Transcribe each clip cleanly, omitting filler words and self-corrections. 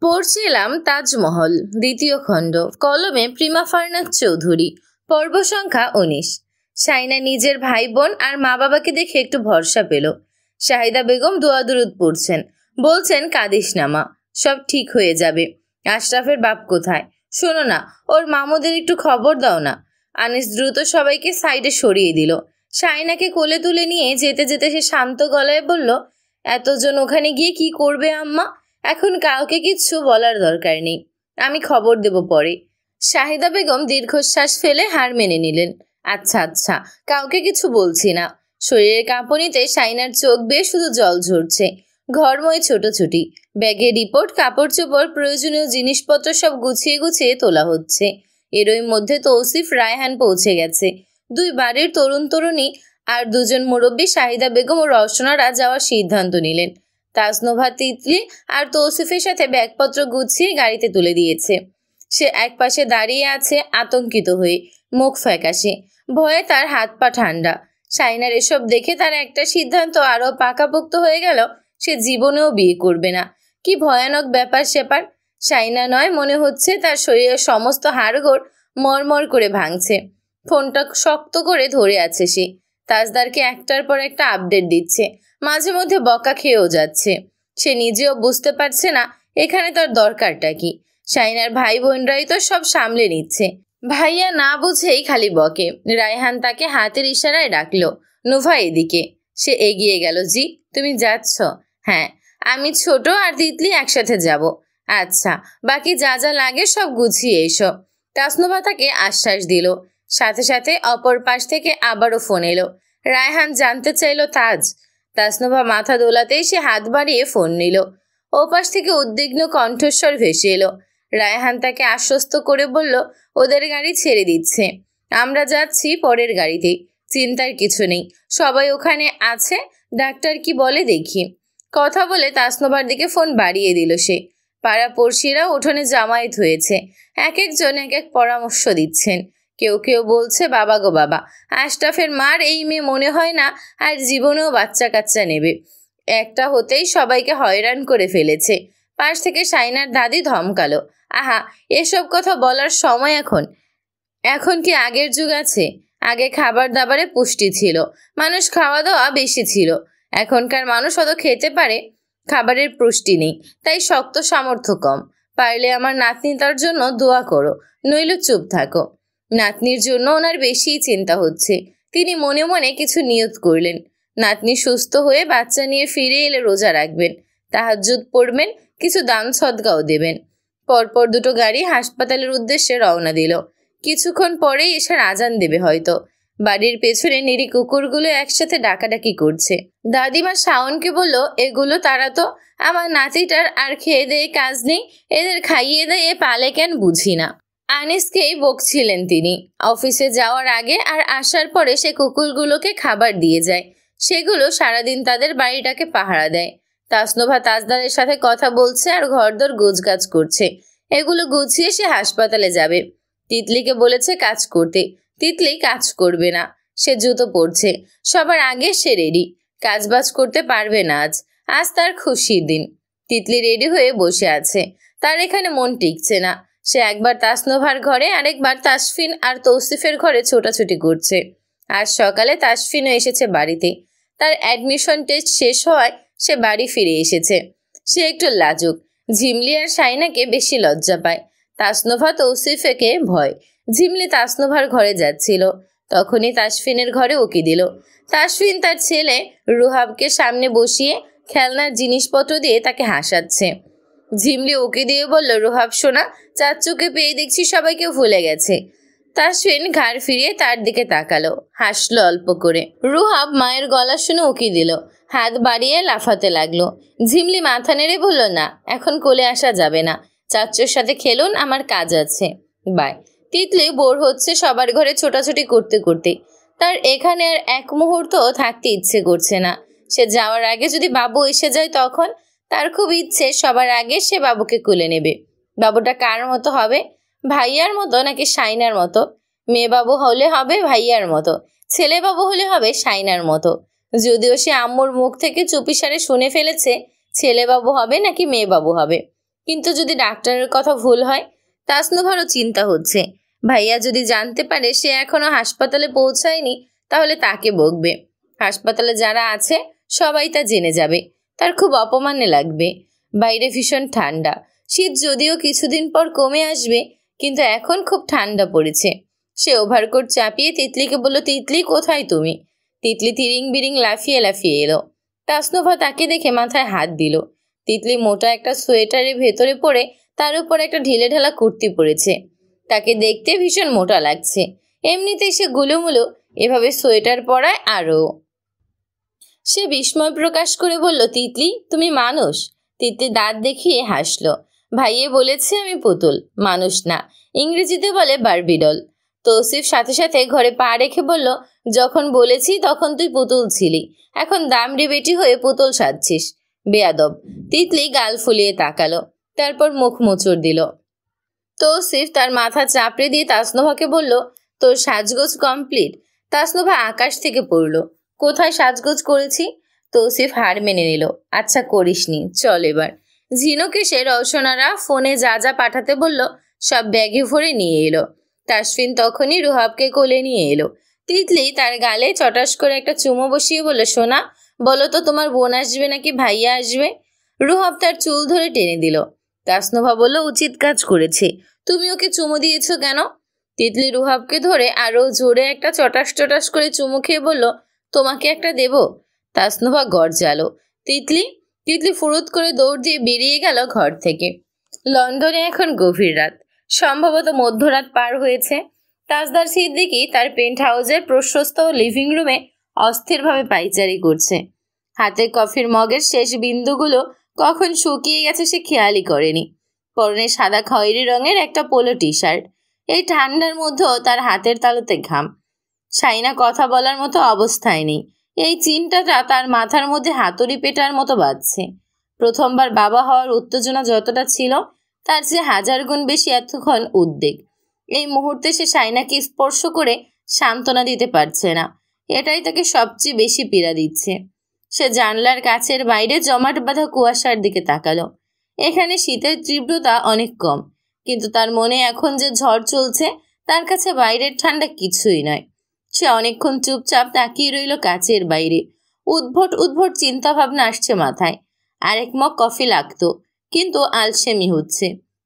পড়ছিলাম তাজমহল দ্বিতীয় খণ্ড, কলমে প্রিমা ফারনাথ চৌধুরী, পর্ব সংখ্যা 19। শাইনা নিজের ভাই বোন আর মা বাবাকে দেখে একটু ভরসা পেল। শাহিদা বেগম দোয়া দুরুদ পড়ছেন, বলছেন কাঁদিস না মা, সব ঠিক হয়ে যাবে। আশরাফের বাপ কোথায়? শোনো না, ওর মামুদের একটু খবর দাও না। আনিস দ্রুত সবাইকে সাইডে সরিয়ে দিল। শাইনাকে কোলে তুলে নিয়ে যেতে যেতে সে শান্ত গলায় বলল, এতজন ওখানে গিয়ে কি করবে আম্মা? এখন কাউকে কিচ্ছু বলার দরকার নেই, আমি খবর দেব পরে। শাহিদা বেগম দীর্ঘশ্বাস ফেলে হার মেনে নিলেন। আচ্ছা আচ্ছা, কাউকে কিছু বলছি না। শরীরের কাঁপুনিতে শাইনার চোখ বেয়ে শুধু জল ঝরছে। ঘরময় ছোটাছুটি, ব্যাগের রিপোর্ট, কাপড় চোপড়, প্রয়োজনীয় জিনিসপত্র সব গুছিয়ে গুছিয়ে তোলা হচ্ছে। এরই মধ্যে তৌসিফ রায়হান পৌঁছে গেছে। দুই বাড়ির তরুণ তরুণী আর দুজন মুরব্বী শাহিদা বেগম ও রওশনারা যাওয়ার সিদ্ধান্ত নিলেন। তাসনোভা তিতলি আর তৌসিফের সাথে ব্যাগপত্র গুছিয়ে গাড়িতে তুলে দিয়েছে। সে একপাশে দাঁড়িয়ে আছে আতঙ্কিত হয়ে, মুখ ফ্যাকাশে, ভয়ে তার হাত পা ঠান্ডা। শাইনার এসব দেখে তার একটা সিদ্ধান্ত আরো পাকাপোক্ত হয়ে গেল, সে জীবনেও বিয়ে করবে না। কি ভয়ানক ব্যাপার স্যাপার! শাইনা নয়, মনে হচ্ছে তার শরীরের সমস্ত হাড়গোড় মরমর করে ভাঙছে। ফোনটা শক্ত করে ধরে আছে সে। তাজদারকে একটার পর একটা আপডেট দিচ্ছে, মাঝে মধ্যে বকা খেয়েও যাচ্ছে। সে নিজেও বুঝতে পারছে না এখানে তার দরকারটা কি। শাইনার ভাই বোনরাই তো সব সামলে নিচ্ছে। ভাইয়া না বুঝেই খালি বকে। রায়হান তাকে হাতের ইশারায় ডাকলো, নুভা এদিকে। সে এগিয়ে গেল। জি, তুমি যাচ্ছ? হ্যাঁ, আমি ছোট আর তিতলি একসাথে যাব। আচ্ছা, বাকি যা যা লাগে সব গুছিয়ে এসো। তাসনুভা তাকে আশ্বাস দিল। সাথে সাথে অপর পাশ থেকে আবারও ফোন এলো। রায়হান জানতে চাইল তাজ। তাসনুভা মাথা দোলাতেই সে হাত বাড়িয়ে ফোন নিল। ওপাশ থেকে উদ্বিগ্ন কণ্ঠস্বর ভেসে এলো। রায়হান তাকে আশ্বস্ত করে বলল, ওদের গাড়ি ছেড়ে দিচ্ছে, আমরা যাচ্ছি পরের গাড়িতে, চিন্তার কিছু নেই, সবাই ওখানে আছে, ডাক্তার কি বলে দেখি। কথা বলে তাসনোভার দিকে ফোন বাড়িয়ে দিল সে। পাড়া পড়শিরা উঠোনে জামায়াত হয়েছে, এক একজন এক এক পরামর্শ দিচ্ছেন। কেউ কেউ বলছে, বাবা গো বাবা, আশরাফের মার এই মেয়ে মনে হয় না আর জীবনেও বাচ্চা কাচ্চা নেবে, একটা হতেই সবাইকে হয়রান করে ফেলেছে। পাশ থেকে শাইনার দাদি ধমকালো, আহা, এসব কথা বলার সময় এখন? এখন কি আগের যুগ আছে? আগে খাবার দাবারে পুষ্টি ছিল, মানুষ খাওয়া দাওয়া বেশি ছিল। এখনকার মানুষ অত খেতে পারে, খাবারের পুষ্টি নেই, তাই শক্ত সামর্থ্য কম। পারলে আমার নাতনিটার জন্য দোয়া করো, নইলে চুপ থাকো। নাতনির জন্য ওনার বেশিই চিন্তা হচ্ছে। তিনি মনে মনে কিছু নিয়ত করলেন। নাতনি সুস্থ হয়ে বাচ্চা নিয়ে ফিরে এলে রোজা রাখবেন, তাহাজ্জুদ পড়বেন, কিছু দান সদকাও দেবেন। পরপর দুটো গাড়ি হাসপাতালের উদ্দেশ্যে রওনা দিল। কিছুক্ষণ পরেই এসার আজান দেবে হয়তো। বাড়ির পেছনে নিরি কুকুরগুলো একসাথে ডাকাডাকি করছে। দাদিমা শাওনকে বলল, এগুলো তারা তো, আমার নাতিটার আর খেয়ে দেয়ে কাজ নেই, এদের খাইয়ে দিয়ে পালে কেন বুঝি না। আনিসকেই বকছিলেন তিনি। অফিসে যাওয়ার আগে আর আসার পরে সে কুকুরগুলোকে খাবার দিয়ে যায়, সেগুলো সারাদিন তাদের বাড়িটাকে পাহারা দেয়। তাসনোভা তাজদারের সাথে কথা বলছে আর ঘরদোর গোছগাছ করছে। এগুলো গুছিয়ে সে হাসপাতালে যাবে। তিতলিকে বলেছে কাজ করতে, তিতলি কাজ করবে না, সে জুতো পরছে। সবার আগে সে রেডি, কাজবাজ করতে পারবে না আজ। আজ তার খুশির দিন। তিতলি রেডি হয়ে বসে আছে, তার এখানে মন টিকছে না। সে একবার তাসনোভার ঘরে, আরেকবার তাসফিন আর তৌসিফের ঘরে ছোটাছুটি করছে। আজ সকালে তাসফিনও এসেছে বাড়িতে। তার অ্যাডমিশন টেস্ট শেষ হওয়ায় সে বাড়ি ফিরে এসেছে। সে একটু লাজুক। ঝিমলি আর শাইনাকে বেশি লজ্জা পায়, তাসনোভা তৌসিফেকে ভয়। ঝিমলি তাসনোভার ঘরে যাচ্ছিল, তখনই তাসফিনের ঘরে উকি দিল। তাসফিন তার ছেলে রুহাবকে সামনে বসিয়ে খেলনার জিনিসপত্র দিয়ে তাকে হাসাচ্ছে। ঝিমলি উকি দিয়ে বলল, রুহাব সোনা, চাচ্চুকে পেয়ে দেখছি সবাইকে ভুলে গেছে। তাসফিন ঘাড় ফিরিয়ে তার দিকে তাকালো, হাসলো অল্প করে। রুহাব মায়ের গলা শুনে উকি দিল, হাত বাড়িয়ে লাফাতে লাগলো। ঝিমলি মাথা নেড়ে বলল, না, এখন কোলে আসা যাবে না, চাচ্চুর সাথে খেলুন, আমার কাজ আছে, বাই। তিতলি বোর হচ্ছে সবার ঘরে ছোটাছুটি করতে করতে। তার এখানে আর এক মুহূর্ত থাকতে ইচ্ছে করছে না। সে যাওয়ার আগে যদি বাবু এসে যায় তখন? তার খুব ইচ্ছে সবার আগে সে বাবুকে কোলে নেবে। বাবুটা কার মতো হবে? ভাইয়ার মতো নাকি শাইনার মতো? মেয়ে বাবু হলে হবে ভাইয়ার মতো, ছেলে বাবু হলে হবে শাইনার মতো। যদিও সে আম্মুর মুখ থেকে চুপিসারে শুনে ফেলেছে ছেলে বাবু হবে নাকি মেয়ে বাবু হবে, কিন্তু যদি ডাক্তারের কথা ভুল হয়? তাসনুভারও চিন্তা হচ্ছে, ভাইয়া যদি জানতে পারে সে এখনো হাসপাতালে পৌঁছায়নি তাহলে তাকে বকবে। হাসপাতালে যারা আছে সবাই তা জেনে যাবে, তার খুব অপমানে লাগবে। বাইরে ভীষণ ঠান্ডা, শীত যদিও কিছুদিন পর কমে আসবে, কিন্তু এখন খুব ঠান্ডা পড়েছে। সে ওভারকোট চাপিয়ে তিতলিকে বলল, তিতলি কোথায় তুমি? তিতলি তিরিং বিরিং লাফিয়ে লাফিয়ে এলো। তাসনুভা তাকে দেখে মাথায় হাত দিল। তিতলি মোটা একটা সোয়েটারের ভেতরে পড়ে তার উপর একটা ঢিলেঢালা কুর্তি পরেছে। তাকে দেখতে ভীষণ মোটা লাগছে, এমনিতেই সে গুলোমুলো, এভাবে সোয়েটার পরায় আরও। সে বিস্ময় প্রকাশ করে বলল, তিতলি তুমি মানুষ? তিতলি দাঁত দেখিয়ে হাসলো। ভাইয়ে বলেছে আমি পুতুল, মানুষ না। ইংরেজিতে বলে বারবিডল। তৌসিফ সাথে সাথে ঘরে পা রেখে বলল, যখন বলেছি তখন তুই পুতুল ছিলি, এখন দামড়ি বেটি হয়ে পুতুল সাজছিস, বেয়াদব। তিতলি গাল ফুলিয়ে তাকালো, তারপর মুখ মোচড় দিল। তৌসিফ তার মাথা চাপড়ে দিয়ে তাসনুভাকে বলল, তোর সাজগোজ কমপ্লিট? তাসনুভা আকাশ থেকে পড়ল, কোথায় সাজগোজ করেছি? তৌসিফ হার মেনে নিল, আচ্ছা করিসনি, চল এবার। ঝিনুক এসে রওশনারা ফোনে যা যা পাঠাতে বলল সব ব্যাগে ভরে নিয়ে এলো। তাসফিন তখনই রুহাবকে কোলে নিয়ে এলো। তিতলি তার গালে চটাস করে একটা চুমো বসিয়ে বলল, সোনা বলো তো তোমার বোন আসবে নাকি ভাইয়া আসবে? রুহাব তার চুল ধরে টেনে দিল। তাসনুভা বলল, উচিত কাজ করেছে, তুমি ওকে চুমো দিয়েছো কেন? তিতলি রুহাবকে ধরে আরো জোরে একটা চটাস চটাস করে চুমু খেয়ে বলল, তোমাকে একটা দেব? তাসনুভা গর্জালো। তিতলি তিতলি ফুরুত করে দৌড় দিয়ে বেরিয়ে গেল ঘর থেকে। লন্ডনে এখন গভীর রাত, সম্ভবত মধ্যরাত পার হয়েছে। তাজদার সিদ্দিকী তার পেন্ট হাউসের প্রশস্ত লিভিং রুমে অস্থিরভাবে পায়চারি করছে। হাতে কফির মগের শেষ বিন্দুগুলো কখন শুকিয়ে গেছে সে খেয়ালই করেনি। পরনে সাদা খয়েরি রঙের একটা পোলো টি শার্ট। এই ঠান্ডার মধ্যেও তার হাতের তালুতে ঘাম। সাইনা কথা বলার মতো অবস্থায় নেই। এই চিন্তাটা তার মাথার মধ্যে হাতুড়ি পেটার মতো বাজছে। প্রথমবার বাবা হওয়ার উত্তেজনা যতটা ছিল তার চেয়ে 1000 গুণ বেশি এতক্ষণ উদ্বেগ। এই মুহূর্তে সে সাইনাকে স্পর্শ করে সান্ত্বনা দিতে পারছে না, এটাই তাকে সবচেয়ে বেশি পীড়া দিচ্ছে। সে জানলার কাছের বাইরে জমাট বাঁধা কুয়াশার দিকে তাকালো। এখানে শীতের তীব্রতা অনেক কম, কিন্তু তার মনে এখন যে ঝড় চলছে তার কাছে বাইরের ঠান্ডা কিছুই নয়। সে অনেকক্ষণ চুপচাপ তাকিয়ে রইল কাচের বাইরে। উদ্ভট উদ্ভট চিন্তা ভাবনা আসছে মাথায়। আরেক মগ কফি লাগতো, কিন্তু আলসেমি হচ্ছে।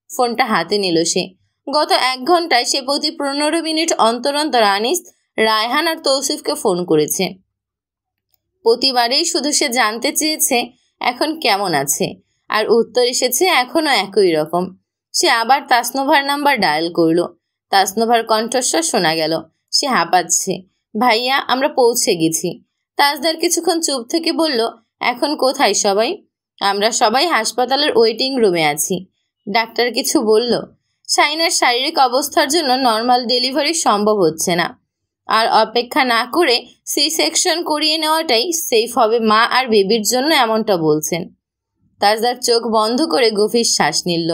ফোনটা হাতে নিল সে। গত 1 ঘন্টায় সে প্রতি 15 মিনিট অন্তর অন্তর আনিস, রায়হান আর তৌসিফকে ফোন করেছে। প্রতিবারেই শুধু সে জানতে চেয়েছে এখন কেমন আছে, আর উত্তর এসেছে এখনো একই রকম। সে আবার তাসনুভার নাম্বার ডায়াল করল। তাসনুভার কণ্ঠস্বর শোনা গেল, সে হাঁপাচ্ছে। ভাইয়া আমরা পৌঁছে গেছি। তাজদার কিছুক্ষণ চুপ থেকে বলল, এখন কোথায় সবাই? আমরা সবাই হাসপাতালের ওয়েটিং রুমে আছি। ডাক্তার কিছু বলল? সাইনার শারীরিক অবস্থার জন্য নর্মাল ডেলিভারি সম্ভব হচ্ছে না, আর অপেক্ষা না করে সি সেকশন করিয়ে নেওয়াটাই সেফ হবে মা আর বেবির জন্য, এমনটা বলছেন। তাজদার চোখ বন্ধ করে গভীর শ্বাস নিল।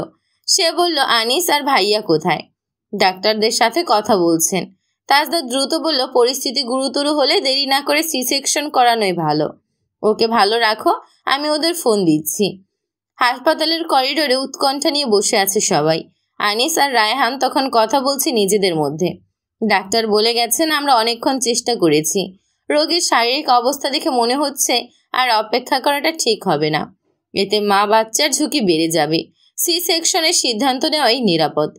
সে বলল, আনিস আর ভাইয়া কোথায়? ডাক্তারদের সাথে কথা বলছেন। তাজদার দ্রুত বলল, পরিস্থিতি গুরুতর হলে দেরি না করে সি সেকশন করানোই ভালো। ওকে ভালো রাখো, আমি ওদের ফোন দিচ্ছি। হাসপাতালের করিডোরে উৎকণ্ঠা নিয়ে বসে আছে সবাই। আনিস আর রায়হান তখন কথা বলছে নিজেদের মধ্যে। ডাক্তার বলে গেছেন আমরা অনেকক্ষণ চেষ্টা করেছি। রোগীর শারীরিক অবস্থা দেখে মনে হচ্ছে আর অপেক্ষা করাটা ঠিক হবে না। এতে মা বাচ্চার ঝুঁকি বেড়ে যাবে। সি সেকশনের সিদ্ধান্ত নেওয়াই নিরাপদ।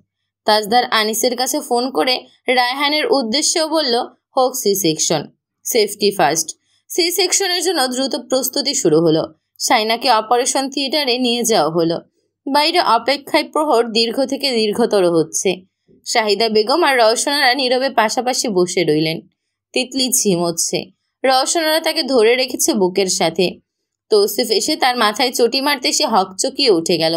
তাজদার আনিসের কাছে ফোন করে রায়হানের উদ্দেশ্যেও বলল, হোক C section, safety first. C সেকশনের জন্য দ্রুত প্রস্তুতি শুরু হলো। সাইনাকে অপারেশন থিয়েটারে নিয়ে যাওয়া হলো। বাইরে অপেক্ষায় প্রহর দীর্ঘ থেকে দীর্ঘতর হচ্ছে। শাহিদা বেগম আর রওশনারা নীরবে পাশাপাশি বসে রইলেন। তিতলি ঝিমোচ্ছে। রওশনারা তাকে ধরে রেখেছে বুকের সাথে। তৌসিফ এসে তার মাথায় চটি মারতে সে হকচকিয়ে উঠে গেল।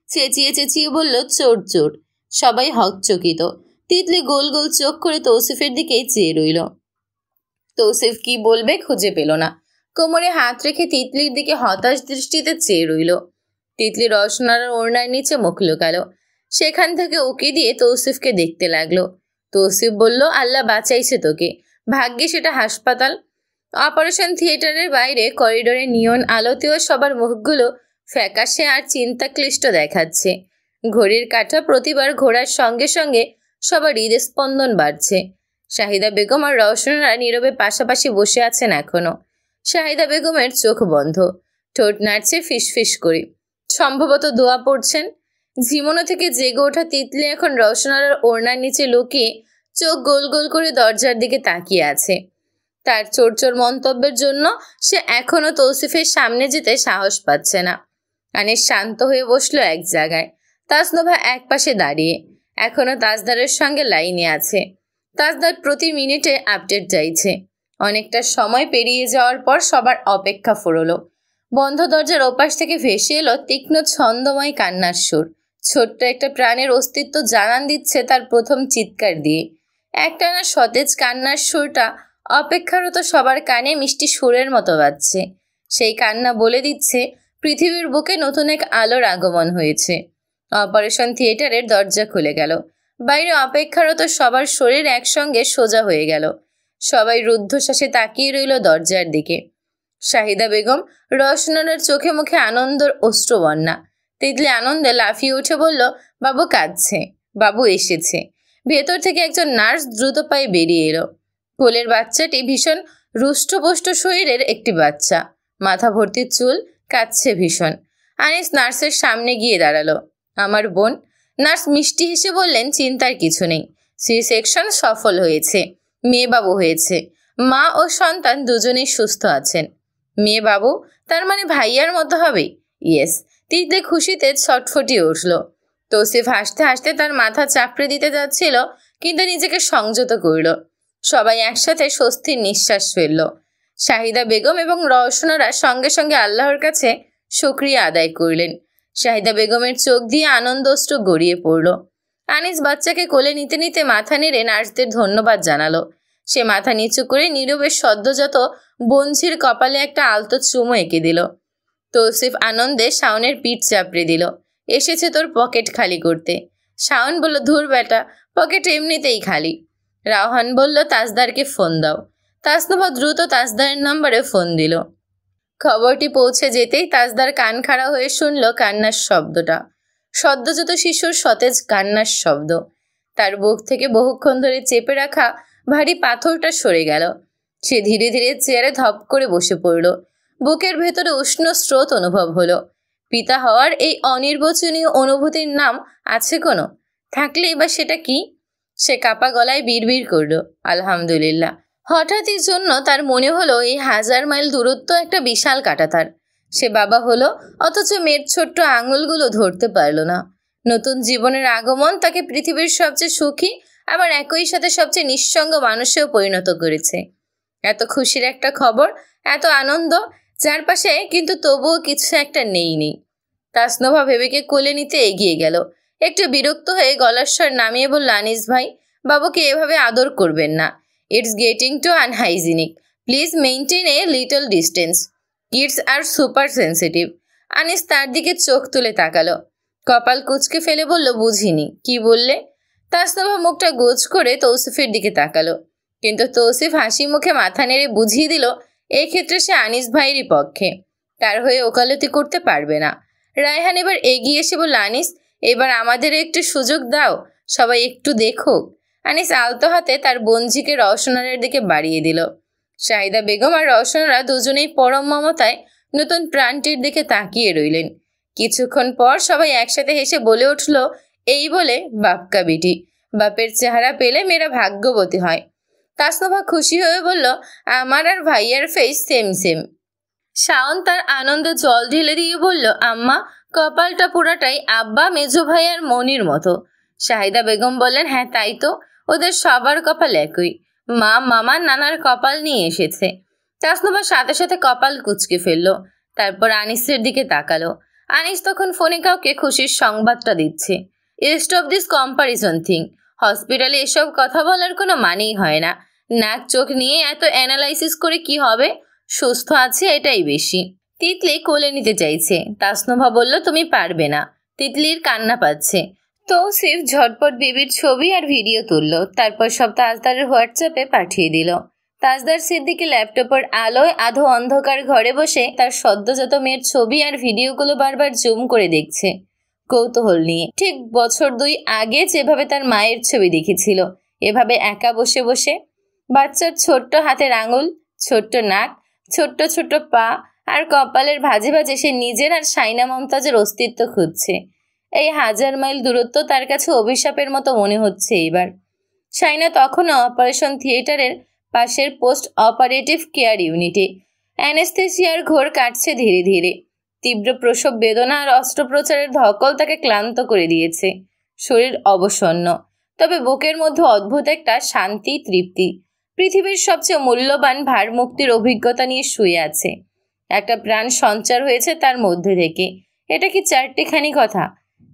চেঁচিয়ে চেঁচিয়ে বলল, চোর চোর। সবাই হকচকিত। তিতলি গোল গোল চোখ করে তৌসিফের দিকেই চেয়ে রইল। তৌসিফ কি বলবে খুঁজে পেল না। কোমরে হাত রেখে তিতলির দিকে হতাশ দৃষ্টিতে চেয়ে রইল। তিতলি রওশনার ওড়নার নিচে মুখ লুকালো। সেখান থেকে উকি দিয়ে তৌসিফকে দেখতে লাগলো। তৌসিফ বলল, আল্লাহ বাঁচাইছে তোকে, ভাগ্যে সেটা হাসপাতাল। অপারেশন থিয়েটারের বাইরে করিডোরে নিয়ন আলোতেও সবার মুখগুলো ফ্যাকাশে আর চিন্তাক্লিষ্ট দেখাচ্ছে। ঘড়ির কাঁটা প্রতিবার ঘোরার সঙ্গে সঙ্গে সবার হৃদস্পন্দন বাড়ছে। শাহিদা বেগম আর রওশনারা নীরবে পাশাপাশি বসে আছেন এখনো। শাহিদা বেগমের চোখ বন্ধ, ঠোঁট নাড়ছে ফিসফিস করে, সম্ভবত দোয়া পড়ছেন। ঝিমোনো থেকে জেগে ওঠা তিতলি এখন রওশনারার ওড়নার নিচে লুকিয়ে চোখ গোল গোল করে দরজার দিকে তাকিয়ে আছে। তার চোর মন্তব্যের জন্য সে এখনো তৌসিফের সামনে যেতে সাহস পাচ্ছে না। আনিস শান্ত হয়ে বসলো এক জায়গায়। তাসনোভা এক পাশে দাঁড়িয়ে, এখনো তাজদারের সঙ্গে লাইনে আছে। তাজদার প্রতি মিনিটে আপডেট চাইছে। অনেকটা সময় পেরিয়ে যাওয়ার পর সবার অপেক্ষা ফুরলো। বন্ধ দরজার ওপাশ থেকে ভেসে এলো তীক্ষ্ণ ছন্দময় কান্নার সুর। ছোট্ট একটা প্রাণের অস্তিত্ব জানান দিচ্ছে তার প্রথম চিৎকার দিয়ে। একটানা সতেজ কান্নার সুরটা অপেক্ষারত সবার কানে মিষ্টি সুরের মতো বাজছে। সেই কান্না বলে দিচ্ছে পৃথিবীর বুকে নতুন এক আলোর আগমন হয়েছে। অপারেশন থিয়েটারের দরজা খুলে গেল। বাইরে অপেক্ষারত সবার শরীর একসঙ্গে সোজা হয়ে গেল। সবাই রুদ্ধশ্বাসে তাকিয়ে রইল দরজার দিকে। শাহিদা বেগম, রওশনারার চোখে মুখে আনন্দের অশ্রুবন্যা। তিতলি আনন্দে লাফিয়ে উঠে বলল, বাবু কাঁদছে, বাবু এসেছে। ভেতর থেকে একজন নার্স দ্রুত পায়ে বেরিয়ে এলো। কোলের বাচ্চাটি ভীষণ রুষ্টপুষ্ট শরীরের একটি বাচ্চা, মাথা ভর্তি চুল, কাঁদছে ভীষণ। আনিস নার্সের সামনে গিয়ে দাঁড়ালো। আমার বোন। নার্স মিষ্টি হেসে বললেন, চিন্তার কিছু নেই, সি সেকশন সফল হয়েছে, মেয়ে বাবু হয়েছে। মা ও সন্তান দুজনেই সুস্থ আছেন। মেয়ে বাবু, তার মানে ভাইয়ার মতো হবে? ইয়েস। তিতলি খুশিতে ছটফটিয়ে উঠল। তৌসিফ হাসতে হাসতে তার মাথা চাপড়ে দিতে যাচ্ছিল, কিন্তু নিজেকে সংযত করল। সবাই একসাথে স্বস্তির নিঃশ্বাস ফেলল। শাহিদা বেগম এবং রওশনারা সঙ্গে সঙ্গে আল্লাহর কাছে শুকরিয়া আদায় করলেন। শাহিদা বেগমের চোখ দিয়ে আনন্দ অশ্রু গড়িয়ে পড়ল। আনিস বাচ্চাকে কোলে নিতে নিতে মাথা নেড়ে নার্সদের ধন্যবাদ জানালো। সে মাথা নিচু করে নীরবে সদ্যজাত বঞ্ঝির কপালে একটা আলতো চুমো এঁকে দিল। তৌসিফ আনন্দে শাওনের পিঠ চাপড়ে দিল। এসেছে তোর পকেট খালি করতে। শাওন বলল, ধুর বেটা, পকেট এমনিতেই খালি। রাওহান বলল, তাজদারকে ফোন দাও। তাসনোভা দ্রুত তাজদারের নম্বরে ফোন দিল। খবরটি পৌঁছে যেতেই তাজদার কান খাড়া হয়ে শুনল কান্নার শব্দটা। সদ্যজাত শিশুর সতেজ কান্নার শব্দ। তার বুক থেকে বহুক্ষণ ধরে চেপে রাখা ভারী পাথরটা সরে গেল। সে ধীরে ধীরে চেয়ারে ধপ করে বসে পড়ল। বুকের ভেতরে উষ্ণ স্রোত অনুভব হলো। পিতা হওয়ার এই অনির্বচনীয় অনুভূতির নাম আছে কোনো? থাকলেই বা সেটা কি? সে কাপা গলায় বিড়বিড় করল, আলহামদুলিল্লাহ। হঠাৎই জন্য তার মনে হলো এই 1000 মাইল দূরত্ব একটা বিশাল কাঁটাতার। সে বাবা হলো, অথচ মেয়ের ছোট্ট আঙুলগুলো ধরতে পারল না। নতুন জীবনের আগমন তাকে পৃথিবীর সবচেয়ে সুখী আবার একই সাথে সবচেয়ে নিঃসঙ্গ মানুষেও পরিণত করেছে। এত খুশির একটা খবর, এত আনন্দ চারপাশে, কিন্তু তবুও কিছু একটা নেই। তাসনোভা বেবিকে কোলে নিতে এগিয়ে গেল। একটু বিরক্ত হয়ে গলার স্বর নামিয়ে বলল, আনিস ভাই, বাবুকে এভাবে আদর করবেন না। It's getting to unhygienic. Please maintain a little distance. Kids are super sensitive. Anis তার দিকে চোখ তুলে তাকালো। কপাল কুঁচকে ফেলে বলল, বুঝিনি, কি বললে? তাসনোভা মুখটা গোজ করে তৌসিফের দিকে তাকালো, কিন্তু তৌসিফ হাসি মুখে মাথা নেড়ে বুঝিয়ে দিল এই ক্ষেত্রে সে আনিস ভাইয়েরই পক্ষে, তার হয়ে ওকালতি করতে পারবে না। রায়হান এবার এগিয়ে এসে বলল, আনিস, এবার আমাদের একটু সুযোগ দাও, সবাই একটু দেখুক। আনিস আলতো হাতে তার বঞ্জিকে রওশনারের দিকে বাড়িয়ে দিল। শাহিদা বেগম আর রওশনারা দুজনেই পরম মমতায় নতুন প্রাণটির দিকে তাকিয়ে রইলেন। কিছুক্ষণ পর সবাই একসাথে হেসে বলে উঠল, এই বলে বাপকা বিটি, বাপের চেহারা পেলে মেয়েরা ভাগ্যবতী হয়। তাসনোভা খুশি হয়ে বলল, আমার আর ভাইয়ার ফেস সেম সেম। শাওন তার আনন্দে জল ঢেলে দিয়ে বলল, আম্মা, কপালটা পুরাটাই আব্বা, মেজো ভাই আর মনির মতো। শাহিদা বেগম বললেন, হ্যাঁ তাই তো, ওদের সবার কপাল একই। মা, মামা, নানার কপাল নিয়ে এসেছে। তাসনোভা সাথে সাথে কপাল কুঁচকে ফেলল। তারপর আনিসের দিকে তাকালো। আনিস তখন ফোনে কাউকে খুশির সংবাদটা দিচ্ছে। Stop this comparison thing. হসপিটালে এসব কথা বলার কোনো মানেই হয় না। নাক চোখ নিয়ে এত অ্যানালাইসিস করে কি হবে? সুস্থ আছে এটাই বেশি। তিতলি কোলে নিতে চাইছে। তাসনোভা বলল, তুমি পারবে না। তিতলির কান্না পাচ্ছে। তৌসিফ ঝটপট বেবির ছবি আর ভিডিও তুলল, তারপর সব তাজদারের হোয়াটসঅ্যাপে পাঠিয়ে দিল। তাজদার সিদ্দিকী ল্যাপটপের আলোয় আধো অন্ধকার ঘরে বসে তার সদ্যজাত মেয়ের ছবি আর ভিডিওগুলো বারবার জুম করে দেখছে কৌতূহল নিয়ে। ঠিক বছর 2 আগে যেভাবে তার মায়ের ছবি দেখেছিল, এভাবে একা বসে বসে। বাচ্চার ছোট্ট হাতের আঙুল, ছোট্ট নাক, ছোট্ট ছোট্ট পা আর কপালের ভাঁজে ভাঁজে সে নিজের আর শাইনা মমতাজের অস্তিত্ব খুঁজছে। এই 1000 মাইল দূরত্ব তার কাছে অভিশাপের মতো মনে হচ্ছে এবার। শাইনা তখনও অপারেশন থিয়েটারের পাশের পোস্ট অপারেটিভ কেয়ার ইউনিটে। অ্যানেস্থেসিয়ার ঘোর কাটছে ধীরে ধীরে। তীব্র প্রসব বেদনা আর অস্ত্রোপচারের ধকল তাকে ক্লান্ত করে দিয়েছে। শরীর অবসন্ন, তবে বুকের মধ্যে অদ্ভুত একটা শান্তি, তৃপ্তি। পৃথিবীর সবচেয়ে মূল্যবান ভারমুক্তির অভিজ্ঞতা নিয়ে শুয়ে আছে। একটা প্রাণ সঞ্চার হয়েছে তার মধ্যে থেকে। এটা কি চারটেখানি কথা?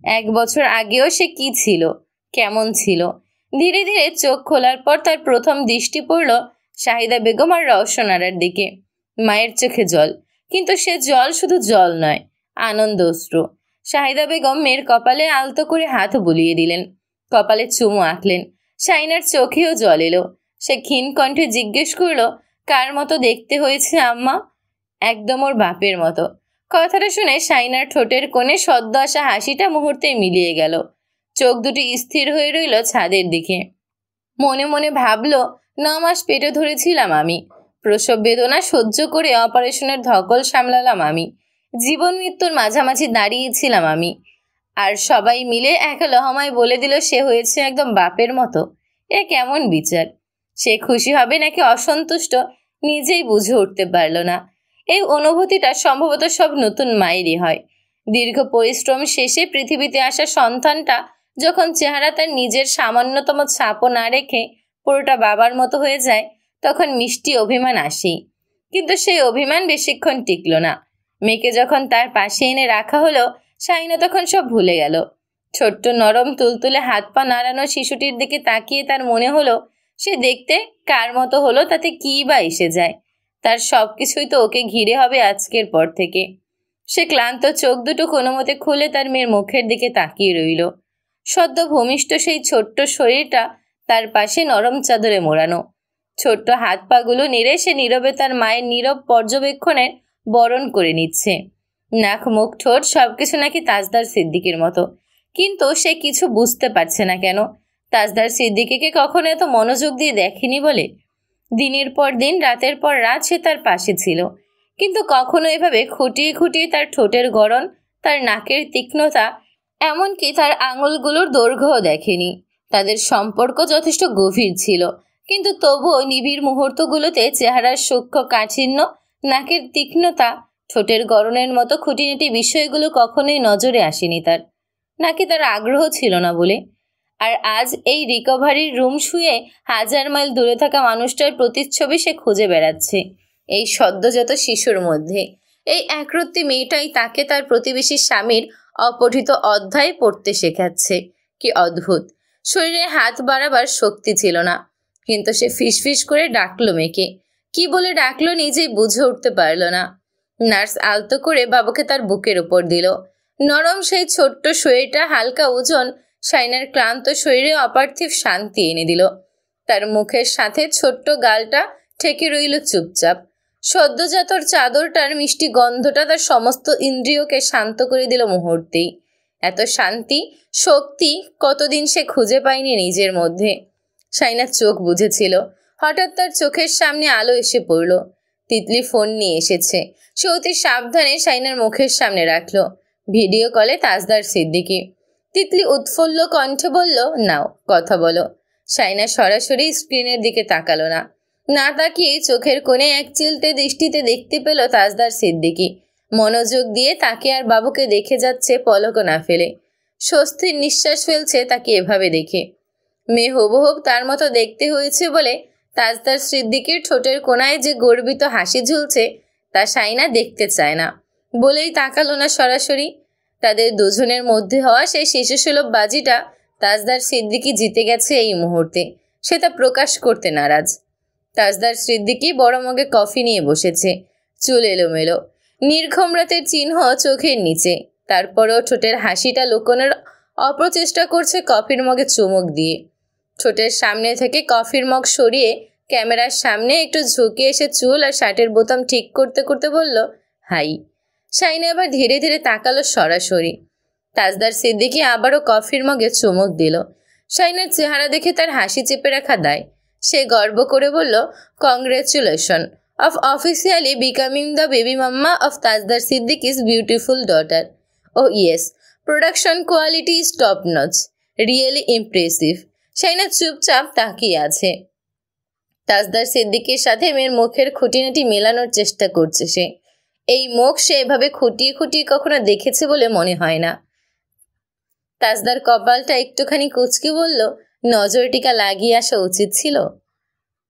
1 বছর আগেও সে কি ছিল, কেমন ছিল? ধীরে ধীরে চোখ খোলার পর তার প্রথম দৃষ্টি পড়ল শাহিদা বেগম আর রওশনারার দিকে। মায়ের চোখে জল, কিন্তু সে জল শুধু জল নয়, আনন্দ অশ্রু। শাহিদা বেগম মেয়ের কপালে আলতো করে হাত বুলিয়ে দিলেন, কপালে চুমু আঁকলেন। শাইনার চোখেও জল এলো। সে ক্ষীণ কণ্ঠে জিজ্ঞেস করল, কার মতো দেখতে হয়েছে আম্মা? একদম ওর বাপের মতো। কথাটা শুনে শাইনার ঠোঁটের কোণে সদ্য আসা হাসিটা মুহূর্তে মিলিয়ে গেল। চোখ দুটি স্থির হয়ে রইল ছাদের দিকে। মনে মনে ভাবল, 9 মাস পেটে ধরেছিলাম আমি, প্রসব বেদনা সহ্য করে অপারেশনের ধকল সামলালাম আমি, জীবন মৃত্যুর মাঝামাঝি দাঁড়িয়েছিলাম আমি, আর সবাই মিলে এক লহমায় বলে দিল সে হয়েছে একদম বাপের মতো। এ কেমন বিচার? সে খুশি হবে নাকি অসন্তুষ্ট নিজেই বুঝে উঠতে পারল না। এই অনুভূতিটা সম্ভবত সব নতুন মায়েরই হয়। দীর্ঘ পরিশ্রম শেষে পৃথিবীতে আসা সন্তানটা যখন চেহারা তার নিজের সামান্যতম ছাপও না রেখে পুরোটা বাবার মতো হয়ে যায়, তখন মিষ্টি অভিমান আসেই। কিন্তু সেই অভিমান বেশিক্ষণ টিকল না। মেয়েকে যখন তার পাশে এনে রাখা হলো, শাইনা তখন সব ভুলে গেল। ছোট্ট নরম তুলতুলে হাত পা নাড়ানো শিশুটির দিকে তাকিয়ে তার মনে হলো, সে দেখতে কার মতো হলো তাতে কী বা এসে যায়। তার সব কিছুই তো ওকে ঘিরে হবে আজকের পর থেকে। সে ক্লান্ত চোখ দুটো কোনো মতে খুলে তার মেয়ের মুখের দিকে তাকিয়ে রইল। সদ্য ভূমিষ্ঠ সেই ছোট্ট শরীরটা তার পাশে নরম চাদরে মোড়ানো। ছোট্ট হাত পাগুলো নেড়ে সে নীরবে তার মায়ের নীরব পর্যবেক্ষণে বরণ করে নিচ্ছে। নাক, মুখ, ঠোঁট সবকিছু নাকি তাজদার সিদ্দিকের মতো, কিন্তু সে কিছু বুঝতে পারছে না কেন। তাজদার সিদ্দিকীকে কখনো এত মনোযোগ দিয়ে দেখেনি বলে। দিনের পর দিন, রাতের পর রাত সে তার পাশে ছিল, কিন্তু কখনো এভাবে খুঁটিয়ে খুঁটিয়ে তার ঠোঁটের গড়ন, তার নাকের তীক্ষ্ণতা, এমনকি তার আঙুলগুলোর দৈর্ঘ্যও দেখেনি। তাদের সম্পর্ক যথেষ্ট গভীর ছিল, কিন্তু তবুও নিবিড় মুহূর্তগুলোতে চেহারার সূক্ষ্ম কাঠিন্য, নাকের তীক্ষ্ণতা, ঠোঁটের গড়নের মতো খুঁটিনাটি বিষয়গুলো কখনোই নজরে আসেনি তার। নাকি তার আগ্রহ ছিল না বলে? আর আজ এই রিকভারির রুম শুয়ে 1000 মাইল দূরে থাকা মানুষটার প্রতিচ্ছবি সে খুঁজে বেড়াচ্ছে এই সদ্যজাত শিশুর মধ্যে। এই একরত্তি মেয়েটাই তাকে তার প্রতিবেশী স্বামীর অপঠিত অধ্যায় পড়তে শেখাচ্ছে। কি অদ্ভুত! শরীরে হাত বাড়াবার শক্তি ছিল না, কিন্তু সে ফিসফিস করে ডাকলো মেয়েকে। কি বলে ডাকলো নিজেই বুঝে উঠতে পারল না। নার্স আলতো করে বাবুকে তার বুকের উপর দিল। নরম সেই ছোট্ট শরীরটা, হালকা ওজন, শাইনার ক্লান্ত শরীরে অপার্থিব শান্তি এনে দিল। তার মুখের সাথে ছোট্ট গালটা ঠেকে রইল চুপচাপ। সদ্যজাতর চাদরটার মিষ্টি গন্ধটা তার সমস্ত ইন্দ্রিয়কে শান্ত করে দিল মুহূর্তেই। এত শান্তি, শক্তি কতদিন সে খুঁজে পায়নি নিজের মধ্যে। শাইনা চোখ বুঝেছিল। হঠাৎ তার চোখের সামনে আলো এসে পড়ল। তিতলি ফোন নিয়ে এসেছে। সে অতি সাবধানে শাইনার মুখের সামনে রাখলো। ভিডিও কলে তাজদার সিদ্দিকী। তিতলি উৎফুল্ল কণ্ঠে বলল, নাও কথা বলো। শাইনা সরাসরি স্ক্রিনের দিকে তাকালো না। না তাকিয়ে চোখের কোণে এক চিলতে দৃষ্টিতে দেখতে পেল তাজদার সিদ্দিকী মনোযোগ দিয়ে তাকে আর বাবুকে দেখে যাচ্ছে, পলকও না ফেলে। স্বস্তির নিঃশ্বাস ফেলছে তাকে এভাবে দেখে। মেয়ে হুবহুব তার মতো দেখতে হয়েছে বলে তাজদার সিদ্দিকীর ঠোঁটের কোণায় যে গর্বিত হাসি ঝুলছে তা শাইনা দেখতে চায় না বলেই তাকালো না সরাসরি। তাদের দুজনের মধ্যে হওয়া সেই শিশুসুলভ বাজিটা তাজদার সিদ্দিকী জিতে গেছে এই মুহূর্তে। সে তা প্রকাশ করতে নারাজ। তাজদার সিদ্দিকী বড় মগে কফি নিয়ে বসেছে। চুল এলোমেলো, নির্ঘুম রাতের চিহ্ন চোখের নিচে। তারপরও ঠোঁটের হাসিটা লুকোনোর অপ্রচেষ্টা করছে কফির মগে চুমুক দিয়ে। ঠোঁটের সামনে থেকে কফির মগ সরিয়ে ক্যামেরার সামনে একটু ঝুঁকে এসে চুল আর শার্টের বোতাম ঠিক করতে করতে বলল, হাই। শাইনা এবার ধীরে ধীরে তাকালো সরাসরি। তাজদার সিদ্দিকী আবারও কফির মগে চুমুক দিল। শাইনার চেহারা দেখে তার হাসি চেপে রাখা দায়। সে গর্ব করে বলল, congratulation of officially becoming the baby mama of Tajdar Siddiqui's beautiful daughter. Oh yes, production quality is top notch, really impressive. Shaina চুপচাপ তাকিয়ে আছে। তাজদার সিদ্দিকীর সাথে মেয়ের মুখের খুঁটিনাটি মেলানোর চেষ্টা করছে সে। এই মুখ সে এভাবে খুঁটিয়ে খুঁটিয়ে কখনো দেখেছে বলে মনে হয় না। তাজদার কপালটা একটুখানি কুঁচকে বলল, নজর টিকা লাগিয়ে আসা উচিত ছিল।